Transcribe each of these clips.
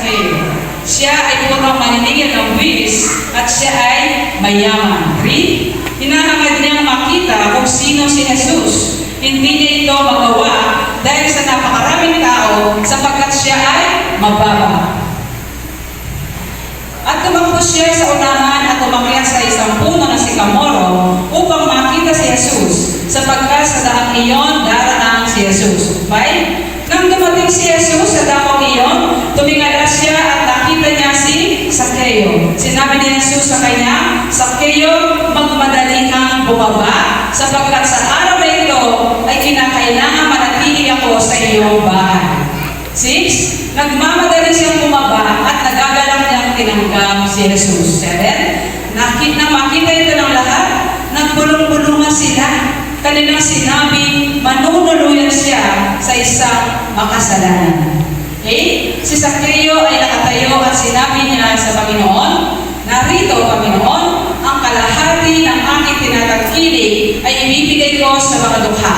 Sakeo. Siya ay puro maniningil ng buwis at siya ay mayaman. 3. Hinahangad niyang makita kung sino si Jesus. Hindi niya ito magawa dahil sa napakaraming tao sapagkat siya ay mababa. At tumakbo siya sa unahan at umakyat sa isang puno na sikamoro upang makita si Jesus, sapagkat sa daang iyon daraan si Jesus. 5. Nang dumating si Jesus sa daang iyon, tumingala siya at nakita niya si Sakeo. Sinabi ni Jesus sa kanya, Sakeo, magmadali kang bumaba, sapagkat sa araw na ito ay kinakailangan manatili ako sa iyong bahay. 6. Nagmamadali siyang bumaba at nagagalak niyang tinanggap si Jesus. 7. Nang makita ito ng lahat, nagbulong-bulungan sila. Kanilang sinabi, manunuluyan siya sa isang makasalanan. 8. Si Sakeo ay nakatayo at sinabi niya sa Panginoon, narito, Panginoon, ang kalahati ng aking tinatangkilik ay ibibigay ko sa mga dukha.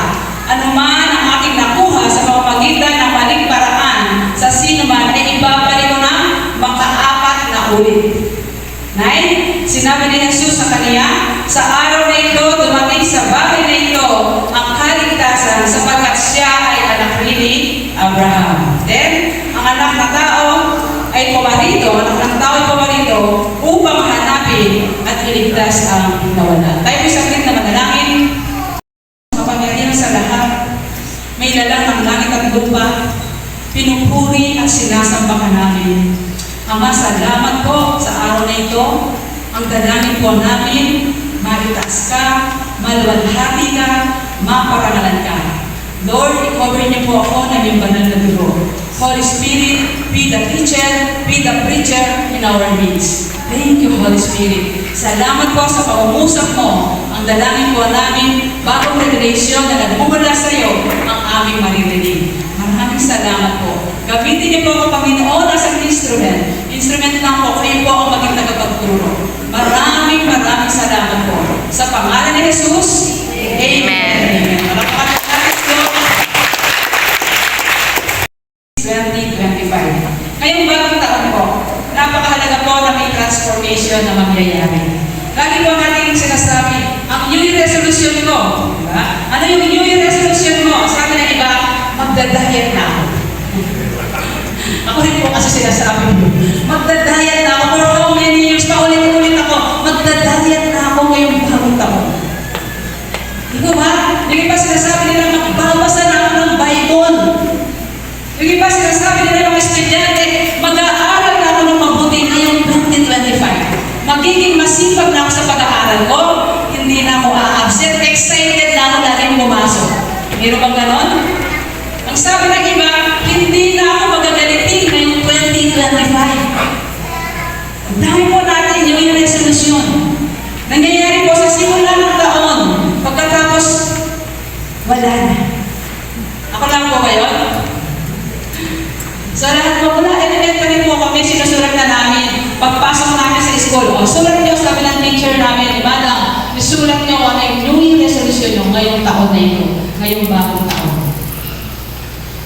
Ano man ang aking nakuha sa pamamagitan ng maling paraan sa sino man ay ibabalik ko na makaapat na ulit. 9. Sinabi ni Jesus sa kaniya, sa araw na ito, dumating sa bahay na ito ang kaligtasan sapagkat siya ay anak ni Abraham. 10. Ang anak ng tao ay pumarito upang hanapin at iligtas ang nawala. Tayo may sakit na manalangin. Kapangyarihan sa lahat, may lalang ng langit at lupa, pinupuri at sinasamba ka namin. Ama, salamat po sa araw na ito. Ang dalangin po namin, malitas ka, maluwalhati ka, maparangalan ka. Lord, i-cover niyo po ako ng iyong banal na dugo. Holy Spirit, be the teacher, be the preacher in our midst. Thank you, Holy Spirit. Salamat po sa pangungusap mo. Ang dalangin po namin, bagong revelation na nagmumula sa iyo, ang aming maririnig. Maraming salamat po. Gamitin niyo po ako, Panginoon, as an instrument. Instrument lang po, kayo po ang maging tagapagturo. Maraming salamat po. Sa pangalan ni Jesus, Amen. Amen. 2025. Ngayong bagong taon po, napakahalaga po na may transformation na mangyayari. Lagi po natin sinasabi, ang New Year resolution ko, diba? Ano yung New Year resolution mo? Sabi ng iba, magdadayat na ako. Ako rin po kasi sinasabi mo, magdadayat na ako for how many years pa ulit ako, magdadayat na ako ngayong bagong taon. Di ba? Yung iba sinasabi nila, magbabasa na ako ng Bible. Yung iba sinasabi nila mga estudyante, mag-aaral na ako ng mabuti ngayong 2025. Magiging masipag na ako sa pag-aaral ko, hindi na ako a-absent, excited na ako laging pumasok. Meron bang ganon? Ang sabi ng iba, hindi na ako magagalitin ngayong 2025. Ang dami po natin yung resolution. Nangyayari po sa simula ng taon, pagkatapos, wala na. Ako lang po ngayon. Sa lahat po, mula elementary po kami, sinusulat na namin. Pagpasok namin sa school, sulat niyo, sabi ng teacher namin, Madam, isulat niyo ano yung New Year resolution nyo ngayong taon na ito, ngayong bagong taon.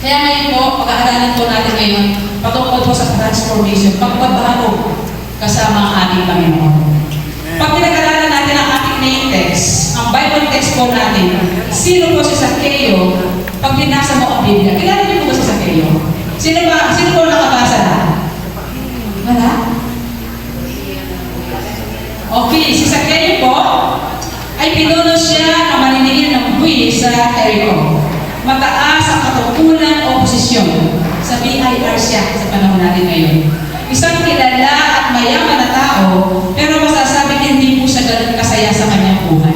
Kaya ngayon po, pag-aaralan po natin ngayon, patungkol po sa transformation, pagbabago kasama ang ating Panginoon. Pag pinag-aralan natin ang ating main text, ang Bible text po natin, sino po si Sakeo pag binasa mo ang Biblia? Kilala niyo po ba si Sakeo? Sino po nakabasa na? Wala? Okay, si Sakeo po ay pinuno siya na maniningil ng buwis sa Jericho. Mataas ang katungkulan o posisyon. Sa BIR siya sa panahon natin ngayon. Isang kilala at mayaman na tao, pero masasabi hindi po siya ganun kasaya sa kanyang buhay.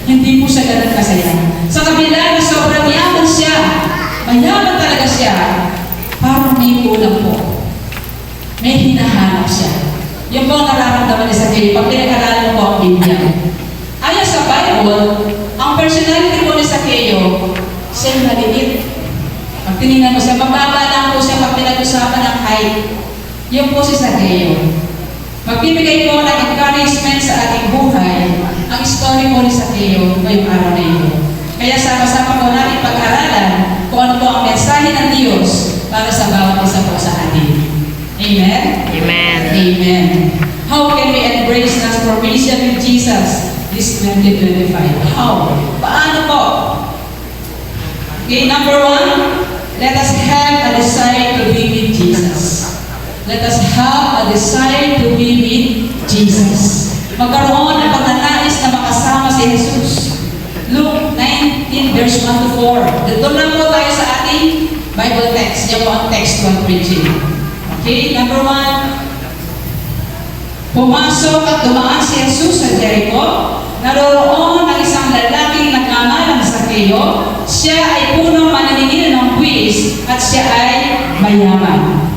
Hindi po siya ganun kasaya. Sa kabila na sobrang yaman siya, mayaman talaga siya, parang may kulang po. May hinahanap siya. Yung po ang nararamdaman ni Sakeo, pag pinag-aralan po ang Biblia. Ayon sa Bible, ang personality po ni Sakeo, siya maliit. Pag tinignan mo siya, mababa lang po siya pag pinag-usapan ng height. Yung po si Sakeo. Magbibigay po ng encouragement sa ating buhay ang story po ni Sakeo ngayong araw na ito. Kaya sama-sama po natin pag-aralan kung ano po ang mensahe ng Diyos para sa bawat isa po sa atin. Amen. Amen? Amen. Amen. How can we embrace transformation with Jesus this 2025? How? Paano po? Okay, number one, let us have a desire to be with Jesus. Let us have a desire to be with Jesus. Magkaroon ng pagnanais na makasama si Jesus. Luke 19 verse 1 to 4. Doon lang po tayo sa ating Bible text. Yan po ang text ko ang preaching. Okay, number one, pumasok at dumaan si Jesus sa Jericho. Naroroon ang isang lalaking nagkamalang Sakeo. Siya ay punong maniningil ng buwis at siya ay mayaman.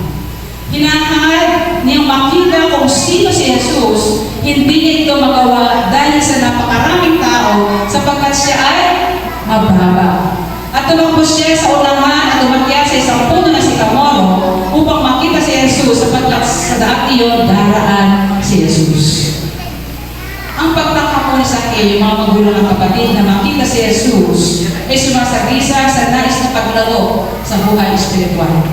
Hinahangad niyang makita kung sino si Jesus, hindi niya ito magawa dahil sa napakaraming tao sapagkat siya ay mababa. At tumakbo siya sa ulangan at umakyat sa isang puno na sikamoro upang makita si Jesus sapagkat sa daang iyon daraan si Jesus. Ang pagtaka po ni Sakeo, mga magulang at kapatid, na makita si Jesus ay sumasagisa sa nais na paglaro sa buhay espiritual.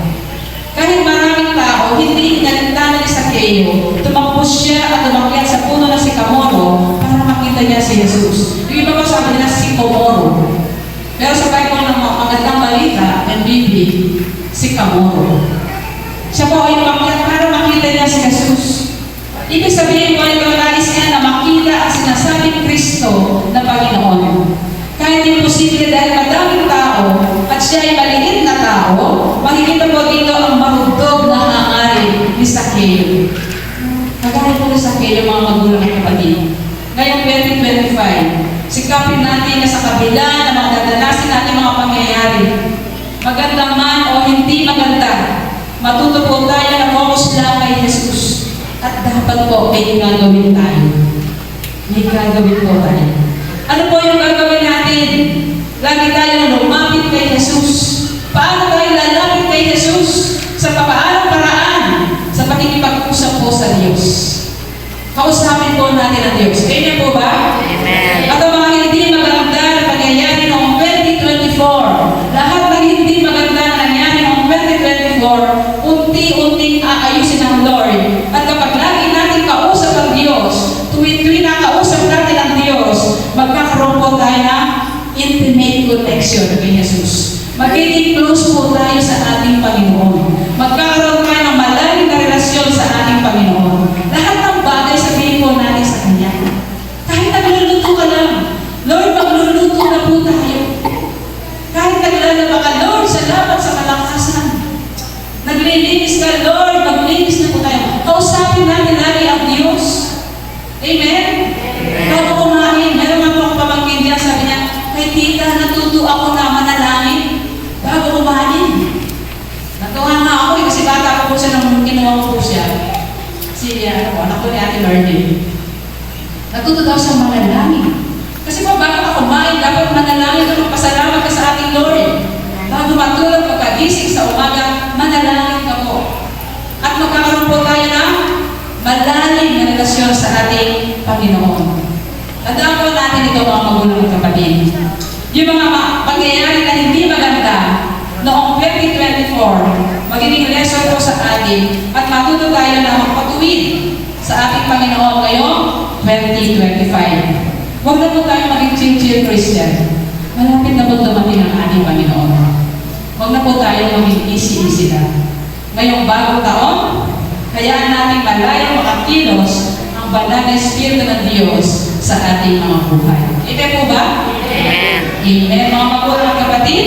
Kahit maraming tao, hindi inalintana ni Sakeo, tumakbo siya at umakyat sa puno ng sikamoro para makita niya si Jesus. Yung iba pa sabi nila sikomoro. Pero sa Bible ng magandang balita, MBB, sikamoro. Siya po ay umakyat para makita niya si Jesus. Ibig sabihin po ito, nais niya na makita ang sinasabing Kristo na Panginoon. Kahit imposible dahil madaming tao at siya ay maliit na tao, makikita po dito ang marugdog na hangarin ni Sakeo. Kagaya po ni Sakeo, mga magulang at kapatid. Ngayong 2025, sikapin natin na sa kabila na mga dadanasin natin mga pangyayari, maganda man o hindi maganda, matuto po tayo na focus lang kay Jesus. At dapat po may gagawin tayo. May gagawin po tayo. Ano po yung gagawin natin? Lagi tayo lumapit kay Jesus. Paano tayo lalapit kay Jesus? Sa papaanong paraan? Sa pakikipag-usap po sa Diyos. Kausapin po natin ang Diyos. Kaya po ba? Amen. At ang mga hindi maganda na pangyayari noong 2024, lahat ng hindi maganda na nangyari noong 2024, unti-unting aayusin ng Lord. At kapag lagi natin kausap ang Diyos, tuwing nakausap natin ang Diyos, magkakaroon po tayo ng intimate connection kay Jesus. Magiging close po tayo sa ating Panginoon. Magkakaroon tayo ng malalim na relasyon sa ating Panginoon. Lahat ng bagay sabihin po natin sa Kanya. Kahit nagluluto ka lang, Lord, magluluto na po tayo. Kahit naglalaba ka, Lord, salamat sa kalakasan. Naglilinis ka, Lord, maglinis na po tayo. Kausapin natin lagi ang Diyos. Amen? Bago kumain, meron nga po akong pamangkin diyan, sabi niya, kay tita, natuto ako na manalangin bago kumain. Natuwa nga ako kasi bata ko po siya nung kinuha ko po siya. Si anak ko ni Ate Martin. Natuto daw siya manalangin. Kasi po bago ka kumain, dapat manalangin ka, magpasalamat ka sa ating Lord. Bago matulog, pagkagising sa umaga, manalangin ka po. At magkakaroon po tayo ng malalim na relasyon sa ating Panginoon. Tandaan po natin ito mga magulang at kapatid. Yung mga pangyayari na hindi maganda noong 2024, magiging lesson po sa atin at matuto tayo na magpatuwid sa ating Panginoon ngayong 2025. Huwag na po tayo maging chill Christian. Malapit na po dumating ang ating Panginoon. Huwag na po tayo maging easy na. Ngayong bagong taon, hayaan natin malayo makakilos ang banal na Espiritu ng Diyos sa ating mga buhay. Ito po ba? Amen. Amen. Mga magulang at kapatid,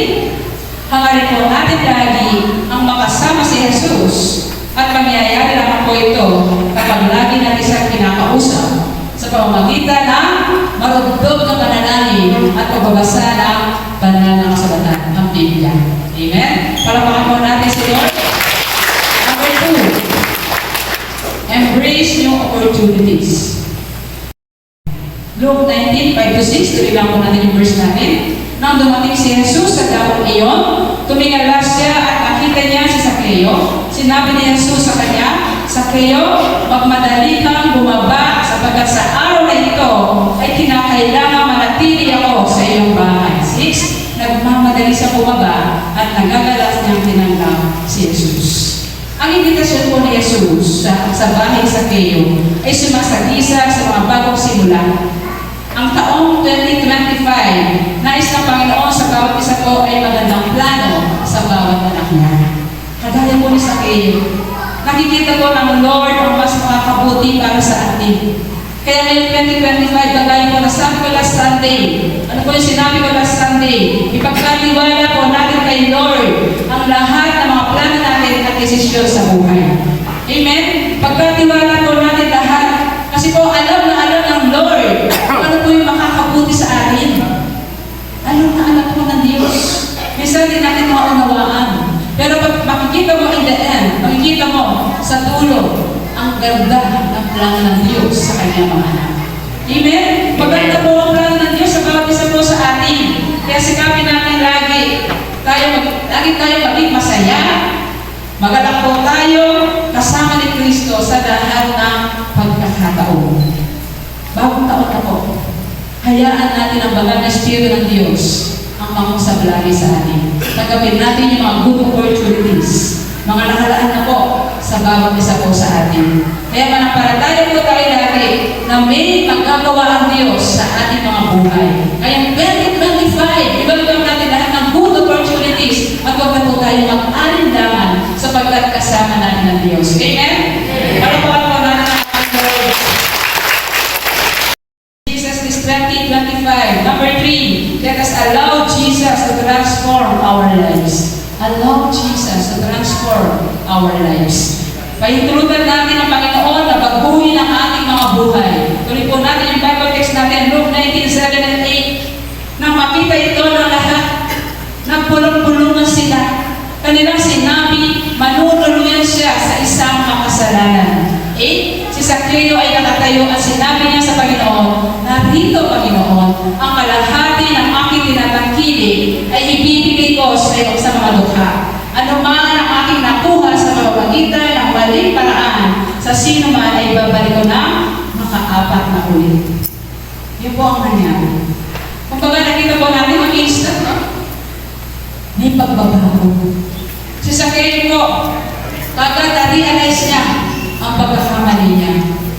hangarin po natin lagi ang makasama si Jesus at mangyayari naman po ito kapag lagi natin siya kinakausap sa pamamagitan ng marugdog na panalangin at pagbabasa ng banal na kasulatan, ang Biblia. Amen? Palakpakan po natin si Lord. Number 2, embrace new opportunities. Luke 19:5-6, tuloy lang po natin yung verse natin. Nang dumating si Jesus sa dawang iyon, tumingala siya at nakita niya si Sakeo. Sinabi ni Jesus sa kanya, Sakeo, magmadali kang bumaba sapagkat sa araw na ito ay kinakailangan manatili ako sa iyong bahay. 6, nagmamadali siya bumaba at nagagalas niyang tinanggap si Jesus. Ang Ang imbitasyon po ni Jesus sa bahay sa Keyo ay sumasagisa sa mga bagong simula. Ang taong 2025, nais ng Panginoon sa bawat isa po ay magandang plano sa bawat anak niya. Kagaya po ni Zaccheo, nakikita po ng Lord ang mas makakabuti para sa atin. Kaya ngayong 2025, kagaya po na sabi ko last Sunday, ano po yung sinabi ko last Sunday, ipagkaliwala po natin kay Lord ang lahat ng mga plano natin at desisyon sa buhay. Amen? Pagkatiwala po natin lahat, kasi po alam na alam ng Lord kung ano po yung makakabuti sa atin. Alam na alam po ng Diyos. Minsan din natin maunawaan. Pero pag makikita mo in the end, makikita mo sa dulo, ang ganda ng plano ng Diyos sa kanyang mga anak. Amen? Maganda po ang plano ng Diyos sa bawat isa po sa atin. Kaya sikapin natin lagi tayo maging masaya. Magalak po tayo kasama ni Kristo sa lahat ng pagkakataon. Bagong taon na po, hayaan natin ang banal na Espiritu ng Diyos ang mamusablagi sa atin. Tagapin natin yung mga good opportunities, mga nakalaan na po sa bawat isa po sa atin. Kaya manampalataya po tayo lagi na may magagawa ang Diyos sa ating mga buhay. Kaya 2025, ibang natin lahat ng good opportunities at huwag na po tayo mag-alinlangan sapagkat kasama natin ang Diyos. Amen? Para po ako natin ang Lord. Jesus is 2025. Number 3, let us allow Jesus to transform our lives. Allow Jesus to transform our lives. Pahintulutan natin ang Panginoon na baguhin ang ating mga buhay. Tuloy po natin yung Bible text natin, Luke 19:7 and 8. Nang makita ito ng lahat, nagpulong-pulungan sila. Kanilang sinabi, manunuluyan siya sa isang makasalanan. 8. Si Zaccheo ay nakatayo at sinabi niya sa Panginoon, narito Panginoon, ang kalahati ng aking tinatangkilik ay ibibigay ko sa iyo sa mga dukha. Ano man ang aking nakuha sa pamamagitan ng maling paraan, sa sino man ay babalik ko na makaapat na ulit. Yun po ang nangyari. Kung baga nakita po natin ang instant, may pagbabago. Si Zaccheo po, kagad na-realize niya ang pagkakamali niya.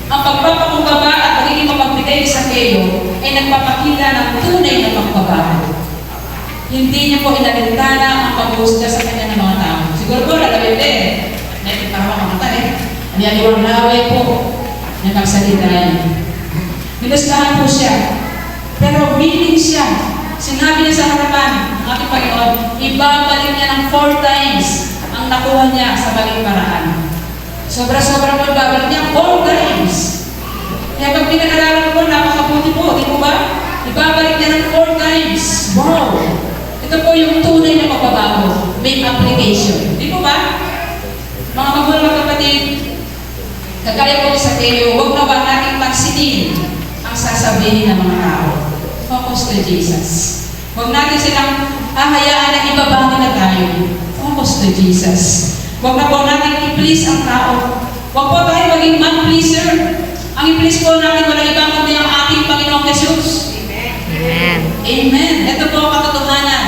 Ang pagpapakumbaba at pagiging mapagbigay ni Zaccheo ay nagpapakita ng tunay na pagbabago. Hindi niya po inalintana ang pag-husga sa kanya ng mga tao. Siguro po, lalawin din. Dahil para makamata Niyaliwang laway po na magsalita niya. Nilustahan po siya. Pero willing siya. Sinabi niya sa harapan ng ating Panginoon, ibabalik niya ng 4 times ang nakuha niya sa maling paraan. Sobra-sobra po ibabalik niya 4 times. Kaya pag pinag-aralan po, napakabuti po, di po ba? Ibabalik niya ng 4 times. Wow! Ito po yung tunay na pagbabago. May application. Di po ba? Mga magulang mga kapatid, kagaya po sa kayo, huwag na ba natin pansinin ang sasabihin ng mga tao? Focus to Jesus. Huwag natin silang hahayaan na ibabago na tayo. Focus to Jesus. Huwag na po natin i-please ang tao. Huwag po tayo maging man-pleaser. Ang i-please po natin walang ibang kundi ang ating Panginoong Jesus. Amen. Amen. Ito po ang katotohanan.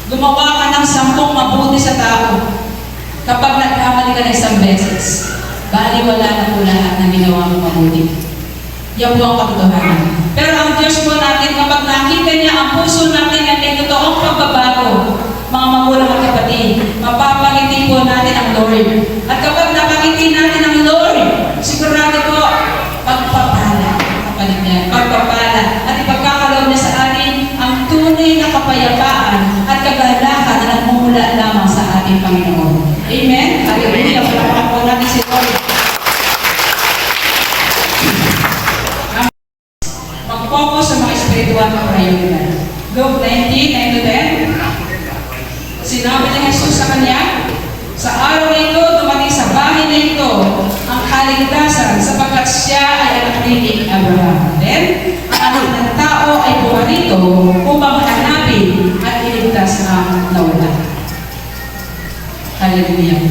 Gumawa ka ng 10 mabuti sa tao. Kapag nagkamali ka na isang beses, baliwala na po lahat ng ginawa mo mabuti. Yan po ang katotohanan. Pero ang Diyos po natin, kapag nakita niya ang puso natin na may totoong pagbabago, mga magulang at kapatid, mapapangiti po natin ang Lord. At kapag napangiti natin ang Lord, sigurado po, pagpapala, kapalit niya, pagpapala, at ipagkakaloob niya sa atin ang tunay na kapayapaan at kagalakan na nagmumula lamang sa ating Panginoon. Amen? Hallelujah. Palapakan po natin si Lord. Mag-focus sa mga espiritual na prioridad. Luke 19:9-10. Sinabi ni Jesus sa kanya, sa araw na ito, dumating sa bahay na ito ang kaligtasan sapagkat siya ay anak ni Abraham. Then, ang anak ng tao ay pumarito upang hanapin at iligtas ang nawala. Hallelujah.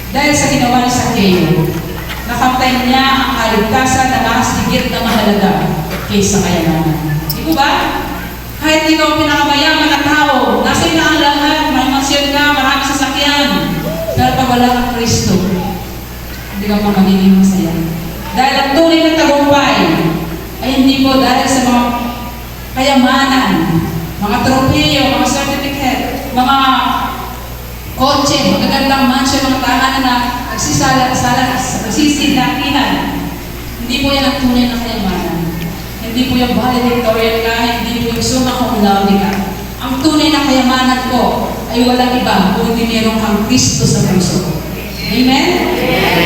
Dahil sa ginawa ni Zaccheo, nakaptay niya ang kaligtasan na mas higit na mahalaga kaysa kayamanan. Di ba? Kahit ikaw pinakamayaman na tao, nasa ina ang lahat, may mansyon ka, marami sasakyan. Pero kapag wala kang Kristo, hindi ka po magiging masaya. Dahil ang tunay na tagumpay ay hindi po dahil sa mga kayamanan, mga tropeyo, mga certificate, mga kotse, magagandang mansion, mga tahanan na nagsisilakihan. Hindi po yan ang tunay na kayamanan. Hindi po yung valedictorian ka, hindi po yung summa cum laude ka. Ang tunay na kayamanan ko ay walang iba kung hindi meron kang Kristo sa puso. Amen?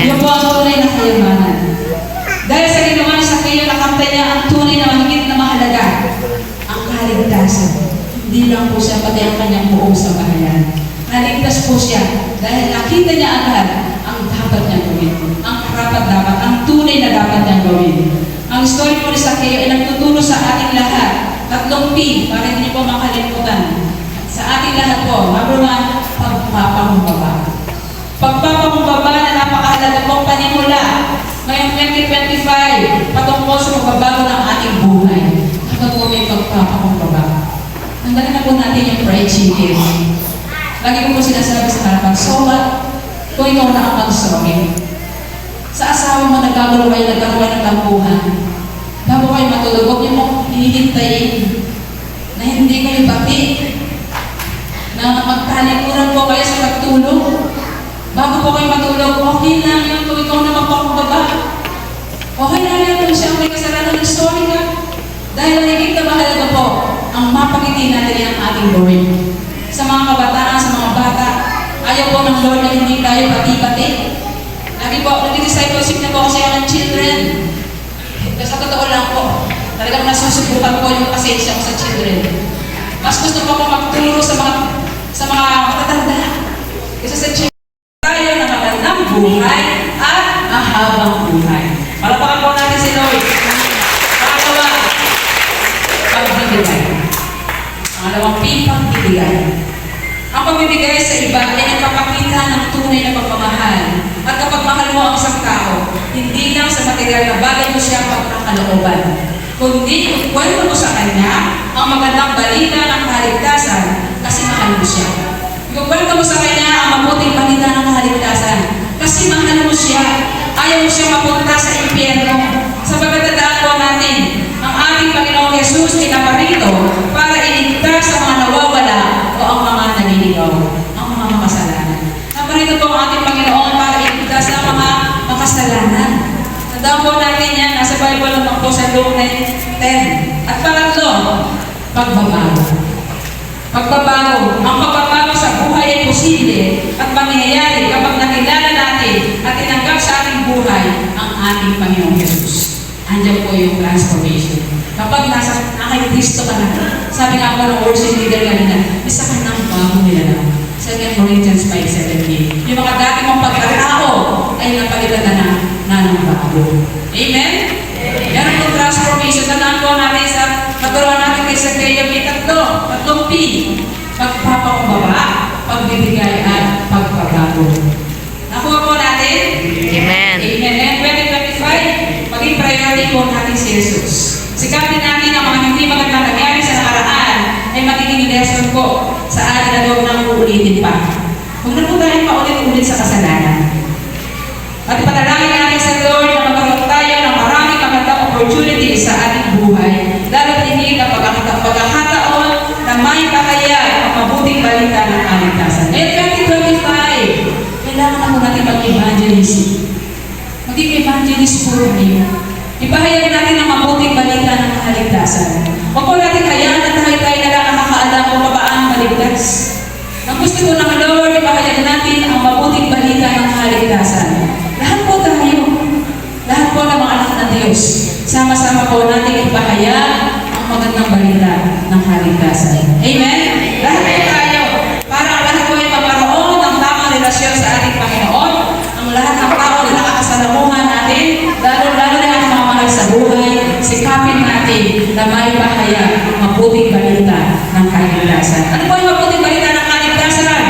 Yun po ang tunay na kayamanan. Dahil sa ginawa ni Zaccheo, nakamtay niya ang tunay na mahigit na mahalaga, ang kaligtasan. Hindi lang po siya, pati ang kanyang buong sambahayan. Naligtas po siya dahil nakita niya agad ang dapat niyang gawin. Ang karapat-dapat, ang tunay na dapat niyang gawin. Ang story po ni Zaccheo ay nagtuturo sa ating lahat. 3 P, para hindi niyo po makalimutan. Sa ating lahat po, number 1, pagpapakumbaba. Pagpapakumbaba na napakahalaga pong panimula. Ngayong 2025, patungkol sa pagbabago ng ating buhay. Kapag po may pagpapakumbaba. Tanggalin na po natin yung fried chicken. Lagi ko po sinasabi sa harapan, so what? Kung ikaw na ang mag-sorry. Sa asawa mo nagkakaroon ng tampuhan. Bago kayo matulog, huwag niyo mong hihintayin na hindi kayo bati. Na magtalikuran po kayo sa pagtulog. Bago po kayo matulog, okay lang yun kung ikaw na magpakumbaba. Okay lang yun kung siya may kasalanan ng sorry ka. Dahil higit na mahalaga po ang mapagiging natin ang ating Lord. Sa mga kabataan, sa mga bata, ayaw po ng Lord na hindi tayo bati-bati. Lagi po, nag-discipleship na po kasi ang children. Sa totoo lang po, talagang nasusubukan po yung pasensya ko sa children. Mas gusto po ako magturo sa mga matatanda. Kasi sa children, tayo na magandang buhay at mahabang buhay. Palapakan po natin si Lord. Pangalawa, pagbibigay. Pangalawang P, pagbibigay. Ang pagbibigay sa iba ay nagpapakita ng tunay na pagmamahal. At kapag mahal mo ang isang tao, hindi lang sa material na bagay mo siya pagkakalooban, kundi ikwento mo sa kanya ang magandang balita ng kaligtasan kasi mahal mo siya. Ikwento mo sa kanya ang mabuting balita ng kaligtasan kasi mahal mo siya. Ayaw mo siya mapunta sa impyerno. Sa pagkatandaan po natin, ang ating Panginoong Jesus ay naparito para iligtas sa mga nawawala o ang mga naliligaw, ang mga makasalanan. Naparito po ang ating Panginoon para iligtas ang mga makasalanan. Tandaan po natin yan, nasa Bible naman po sa Luke 10. At pangatlo, pagbabago. Pagbabago. Ang pagbabago sa buhay ay posible at mangyayari kapag nakilala natin at tinanggap sa ating buhay ang ating Panginoong Jesus. Andiyan po yung transformation. Kapag nasa Kristo ka na, sabi nga po ng worship leader kanina, isa ka ng bago nila na. 2 Corinthians 5:17. Yung mga dati mong pagkatao ay napalitan na ng bago. Amen? Yan po transformation. Tandaan po natin sa naturuan natin kay Zaccheo, may tatlong P. Pagpapakumbaba, pagbibigay at pagbabago. Nakuha po natin? Amen. Amen. And 2025, maging priority po natin si Jesus. Sikapin natin ang mga hindi magandang nangyari sa nakaraan ay magiging lesson po sa atin na huwag nang uulitin pa. Huwag na po tayo paulit-ulit sa kasalanan. At panalangin natin sa Lord na magkaroon tayo ng maraming magandang opportunity sa ating buhay. Lalo't hindi na pagkakataon na may pakaya ang mabuting balita ng kaligtasan. Ngayon 2025, kailangan na po natin mag-evangelism. Maging evangelist po tayo. Ipahayag natin ang mabuting balita ng kaligtasan. Huwag po natin hayaan na tayo na lang nakakaalam kung paano maligtas. Ang gusto po ng Lord, ipahayag natin ang mabuting balita ng kaligtasan. Lahat po tayo, lahat po ng mga anak ng Diyos, sama-sama po natin ipahayag ang magandang balita ng kaligtasan. Amen? Lahat po tayo, para ang lahat po ay magkaroon ng tamang relasyon sa ating Panginoon, ang lahat ng tao na nakakasalamuhan natin, lalo-lalo na ang mga mahal sa buhay, sikapin natin na may bahaya ang mabuting balita ng kaligtasan. Ano po yung mabuting balita ng kaligtasan?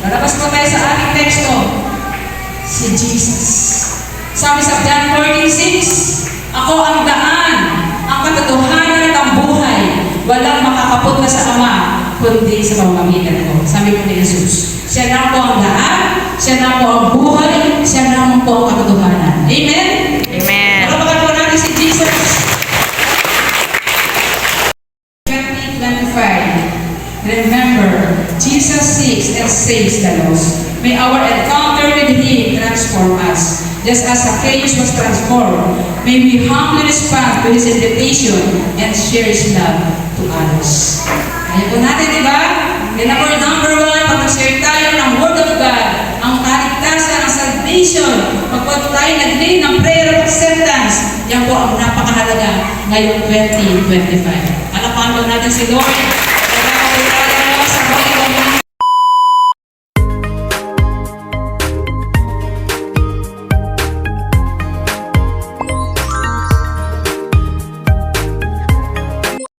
Lalabas po tayo sa ating teksto. Si Jesus. Sabi sa John 14:6, ako ang daan, ang katotohanan at ang buhay. Walang makakapunta sa Ama, kundi sa pamamagitan ko. Sabi po ni Jesus. Siya lang po ang daan, siya lang po ang buhay, siya lang po ang katotohanan. Amen? Amen. Palapakan po natin si Jesus. 20:25. Remember, Jesus seeks and saves the lost. May our encounter with Him transform us, just as Zacchaeus was transformed. May we humbly respond to His invitation and share His love to others. Kaya po natin, di ba? Number one, pag nag-share tayo ng Word of God, ang kaligtasan, ang salvation, pag tayo nag-lead ng prayer of acceptance, yan po ang napakahalaga ngayong 2025. Alapahan po natin si Lord.